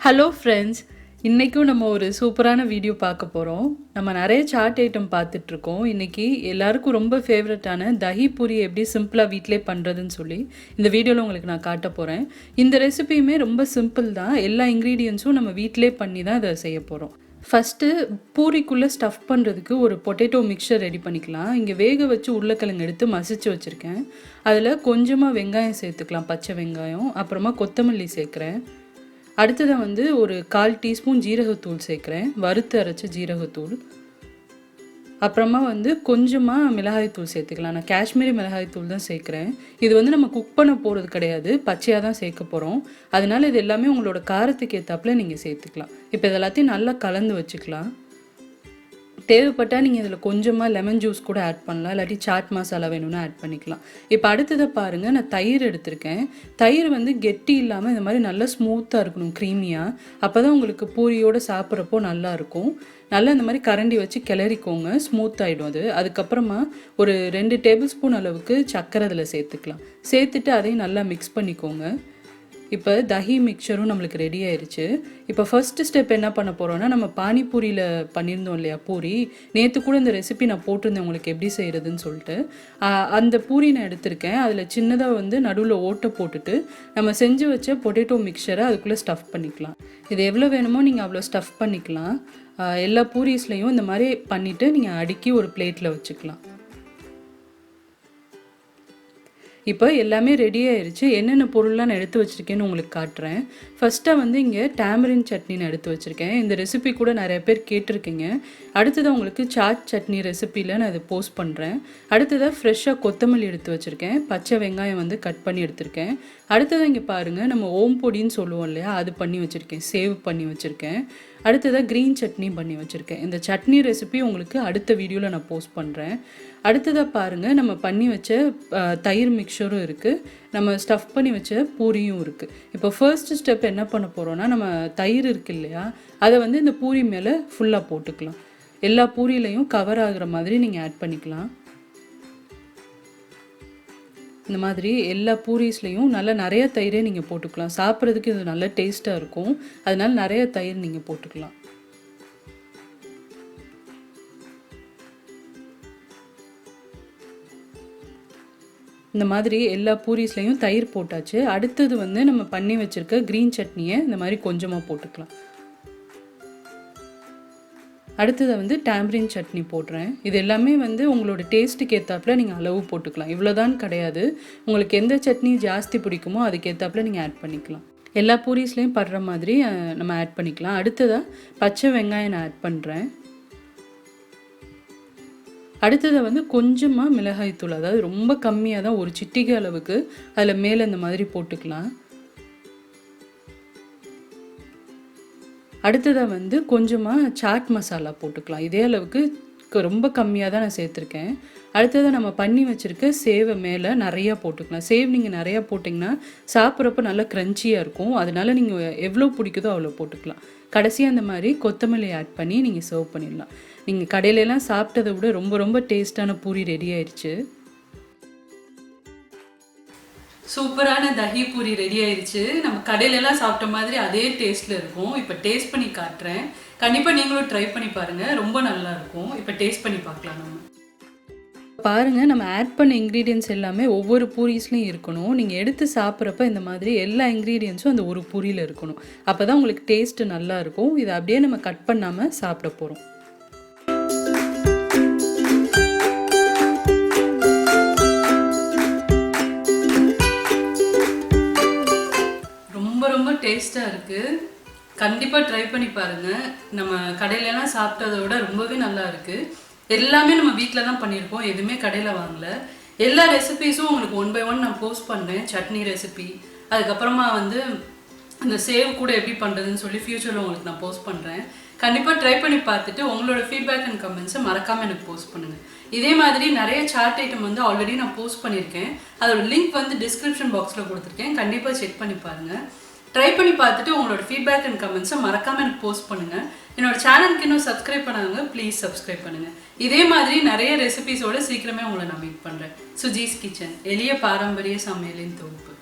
Hello friends, இன்றைக்கும் நம்ம ஒரு சூப்பரான வீடியோ பார்க்க போகிறோம். நம்ம நிறைய சாட் ஐட்டம் பார்த்துட்ருக்கோம். இன்றைக்கி எல்லாருக்கும் ரொம்ப ஃபேவரட்டான தஹி பூரி எப்படி சிம்பிளாக வீட்டிலே பண்ணுறதுன்னு சொல்லி இந்த வீடியோவில் உங்களுக்கு நான் காட்ட போகிறேன். இந்த ரெசிபியுமே ரொம்ப சிம்பிள் தான். எல்லா இன்க்ரீடியன்ஸும் நம்ம வீட்டிலே பண்ணி தான் இதை செய்ய போகிறோம். ஃபஸ்ட்டு பூரிக்குள்ளே ஸ்டஃப் பண்ணுறதுக்கு ஒரு பொட்டேட்டோ மிக்சர் ரெடி பண்ணிக்கலாம். இங்கே வேக வச்சு உருளைக்கிழங்கு எடுத்து மசிச்சு வச்சுருக்கேன். அதில் கொஞ்சமாக வெங்காயம் சேர்த்துக்கலாம், பச்சை வெங்காயம். அப்புறமா கொத்தமல்லி சேர்க்குறேன். அடுத்தது ஒரு 1/4 டீஸ்பூன் ஜீரகத்தூள் சேர்க்குறேன், வறுத்து அரைச்ச ஜீரகத்தூள். அப்புறமா கொஞ்சமாக மிளகாய்த்தூள் சேர்த்துக்கலாம். நான் காஷ்மீரி மிளகாய்த்தூள் தான் சேர்க்குறேன். இது நம்ம குக் பண்ண போகிறது கிடையாது, பச்சையாக தான் சேர்க்க போகிறோம். அதனால் இது எல்லாமே உங்களோட காரத்துக்கு ஏற்றாப்புல நீங்கள் சேர்த்துக்கலாம். இப்போ இது எல்லாத்தையும் நல்லா கலந்து வச்சுக்கலாம். தேவைப்பட்டால் நீங்கள் இதில் கொஞ்சமாக லெமன் ஜூஸ் கூட ஆட் பண்ணலாம், இல்லாட்டி சாட் மசாலா வேணும்னா ஆட் பண்ணிக்கலாம். இப்போ அடுத்ததை பாருங்கள், நான் தயிர் எடுத்திருக்கேன். தயிர் கெட்டி இல்லாமல் இந்த மாதிரி நல்லா ஸ்மூத்தாக இருக்கணும், க்ரீமியாக. அப்போ தான் உங்களுக்கு பூரியோடு சாப்பிட்றப்போ நல்லாயிருக்கும். நல்லா இந்த மாதிரி கரண்டி வச்சு கிளறிக்கோங்க, ஸ்மூத் ஆகிடும் அது. அதுக்கப்புறமா ஒரு 2 டேபிள் ஸ்பூன் அளவுக்கு சர்க்கரை அதில் சேர்த்துக்கலாம். சேர்த்துட்டு அதையும் நல்லா மிக்ஸ் பண்ணிக்கோங்க. இப்போ தஹி மிக்சரும் நம்மளுக்கு ரெடி ஆயிடுச்சு. இப்போ ஃபர்ஸ்ட் ஸ்டெப் என்ன பண்ண போகிறோன்னா, நம்ம பானிபூரியில் பண்ணியிருந்தோம் இல்லையா பூரி, நேற்று கூட இந்த ரெசிபி நான் போட்டிருந்தேன் உங்களுக்கு எப்படி செய்கிறதுன்னு சொல்லிட்டு. அந்த பூரி நான் எடுத்திருக்கேன். அதில் சின்னதாக நடுவில் ஓட்டை போட்டுட்டு நம்ம செஞ்சு வச்ச பொட்டேட்டோ மிக்சரை அதுக்குள்ளே ஸ்டஃப் பண்ணிக்கலாம். இது எவ்வளோ வேணுமோ நீங்கள் அவ்வளோ ஸ்டஃப் பண்ணிக்கலாம். எல்லா பூரிஸ்லையும் இந்த மாதிரி பண்ணிவிட்டு நீங்கள் அடுக்கி ஒரு பிளேட்டில் வச்சுக்கலாம். இப்போ எல்லாமே ரெடி ஆயிடுச்சு. என்னென்ன பொருள்லாம் நான் எடுத்து வச்சுருக்கேன்னு உங்களுக்கு காட்டுறேன். ஃபஸ்ட்டாக இங்கே டேமரின் சட்னி நான் எடுத்து வச்சுருக்கேன். இந்த ரெசிபி கூட நிறைய பேர் கேட்டிருக்கீங்க. அடுத்ததாக உங்களுக்கு சாட் சட்னி ரெசிப்பியில் நான் அதை போஸ்ட் பண்ணுறேன். அடுத்ததாக ஃப்ரெஷ்ஷாக கொத்தமல்லி எடுத்து வச்சுருக்கேன். பச்சை வெங்காயம் கட் பண்ணி எடுத்திருக்கேன். அடுத்ததாக இங்கே பாருங்கள், நம்ம ஓம் பொடின்னு சொல்லுவோம் இல்லையா, அது பண்ணி வச்சுருக்கேன், சேவ் பண்ணி வச்சுருக்கேன். அடுத்ததாக க்ரீன் சட்னி பண்ணி வச்சுருக்கேன். இந்த சட்னி ரெசிபி உங்களுக்கு அடுத்த வீடியோவில் நான் போஸ்ட் பண்ணுறேன். அடுத்ததாக பாருங்கள், நம்ம பண்ணி வச்ச தயிர் மிக்சரும் இருக்குது, நம்ம ஸ்டஃப் பண்ணி வச்ச பூரியும் இருக்குது. இப்போ ஃபர்ஸ்ட் ஸ்டெப் என்ன பண்ண போகிறோன்னா, நம்ம தயிர் இருக்குது இல்லையா, அதை இந்த பூரி மேலே ஃபுல்லாக போட்டுக்கலாம். எல்லா பூரியிலையும் கவர் ஆகுற மாதிரி நீங்கள் ஆட் பண்ணிக்கலாம். இந்த மாதிரி எல்லா பூரிஸ்லையும் நல்லா நிறைய தயிரே நீங்கள் போட்டுக்கலாம். சாப்பிட்றதுக்கு இது நல்ல டேஸ்ட்டாக இருக்கும், அதனால நிறைய தயிர் நீங்கள் போட்டுக்கலாம். இந்த மாதிரி எல்லா பூரிஸ்லையும் தயிர் போட்டாச்சு. அடுத்தது நம்ம பண்ணி வச்சுருக்க க்ரீன் சட்னியை இந்த மாதிரி கொஞ்சமாக போட்டுக்கலாம். அடுத்தது டேமரின் சட்னி போடுறேன். இது எல்லாமே உங்களோட டேஸ்ட்டுக்கு ஏற்றாப்புல நீங்கள் அளவு போட்டுக்கலாம். இவ்வளோதான் கிடையாது, உங்களுக்கு எந்த சட்னி ஜாஸ்தி பிடிக்குமோ அதுக்கு ஏற்றாப்புல நீங்கள் ஆட் பண்ணிக்கலாம். எல்லா பூரிஸ்லையும் படுற மாதிரி நம்ம ஆட் பண்ணிக்கலாம். அடுத்ததாக பச்சை வெங்காயம் நான் ஆட் பண்ணுறேன். அடுத்ததை கொஞ்சமாக மிளகாய்த்தூள், அதாவது ரொம்ப கம்மியாக தான், ஒரு சிட்டிகை அளவுக்கு அதில் மேலே இந்த மாதிரி போட்டுக்கலாம். அடுத்ததாக கொஞ்சமாக சாட் மசாலா போட்டுக்கலாம். இதே அளவுக்கு ரொம்ப கம்மியாக தான் நான் சேர்த்துருக்கேன். அடுத்ததாக நம்ம பண்ணி வச்சுருக்க சேவை மேலே நிறையா போட்டுக்கலாம். சேவ் நீங்கள் நிறையா போட்டிங்கன்னா சாப்பிட்றப்ப நல்லா க்ரன்ச்சியாக இருக்கும். அதனால நீங்கள் எவ்வளோ பிடிக்குதோ அவ்வளோ போட்டுக்கலாம். கடைசியாக அந்த மாதிரி கொத்தமல்லி ஆட் பண்ணி நீங்கள் சர்வ் பண்ணிடலாம். நீங்கள் கடையிலலாம் சாப்பிட்டதை விட ரொம்ப ரொம்ப டேஸ்ட்டான பூரி ரெடி ஆயிடுச்சு. சூப்பரான தஹி பூரி ரெடி ஆயிடுச்சு. நம்ம கடையிலலாம் சாப்பிட்ட மாதிரி அதே டேஸ்ட்டில் இருக்கும். இப்போ டேஸ்ட் பண்ணி காட்டுறேன். கண்டிப்பாக நீங்களும் ட்ரை பண்ணி பாருங்கள், ரொம்ப நல்லா இருக்கும். இப்போ டேஸ்ட் பண்ணி பார்க்கலாம். நம்ம பாருங்கள், நம்ம ஆட் பண்ண இன்க்ரீடியன்ஸ் எல்லாமே ஒவ்வொரு பூரிஸ்லையும் இருக்கணும். நீங்கள் எடுத்து சாப்பிட்றப்ப இந்த மாதிரி எல்லா இன்க்ரீடியன்ஸும் அந்த ஒரு பூரியில் இருக்கணும். அப்போ தான் உங்களுக்கு டேஸ்ட்டு நல்லா இருக்கும். இதை அப்படியே நம்ம கட் பண்ணாமல் சாப்பிட போகிறோம். ரொம்ப டேஸ்ட்டாக இருக்குது. கண்டிப்பாக ட்ரை பண்ணி பாருங்கள். நம்ம கடையிலலாம் சாப்பிட்டதை விட ரொம்பவே நல்லா இருக்குது. எல்லாமே நம்ம வீட்டில் தான் பண்ணியிருக்கோம், எதுவுமே கடையில் வாங்கலை. எல்லா ரெசிபீஸும் உங்களுக்கு 1 by 1 நான் போஸ்ட் பண்ணுறேன். சட்னி ரெசிபி, அதுக்கப்புறமா அந்த சேவ் கூட எப்படி பண்ணுறதுன்னு சொல்லி ஃப்யூச்சரில் உங்களுக்கு நான் போஸ்ட் பண்ணுறேன். கண்டிப்பாக ட்ரை பண்ணி பார்த்துட்டு உங்களோட ஃபீட்பேக் அண்ட் கமெண்ட்ஸை மறக்காமல் எனக்கு போஸ்ட் பண்ணுங்கள். இதே மாதிரி நிறைய சாட் ஐட்டம் ஆல்ரெடி நான் போஸ்ட் பண்ணியிருக்கேன். அதோட லிங்க் டிஸ்கிரிப்ஷன் பாக்ஸில் கொடுத்துருக்கேன். கண்டிப்பாக செக் பண்ணி பாருங்கள். ட்ரை பண்ணி பார்த்துட்டு உங்களோட ஃபீட்பேக் அண்ட் கமெண்ட்ஸை மறக்காமல் எனக்கு போஸ்ட் பண்ணுங்கள். என்னோட சேனலுக்கு இன்னும் சப்ஸ்கிரைப் பண்ணாங்க, ப்ளீஸ் சப்ஸ்கிரைப் பண்ணுங்கள். இதே மாதிரி நிறைய ரெசிபிஸோடு சீக்கிரமே உங்களை நான் மீட் பண்ணுறேன். சுஜிஸ் கிச்சன், எளிய பாரம்பரிய சமையலின் தொகுப்பு.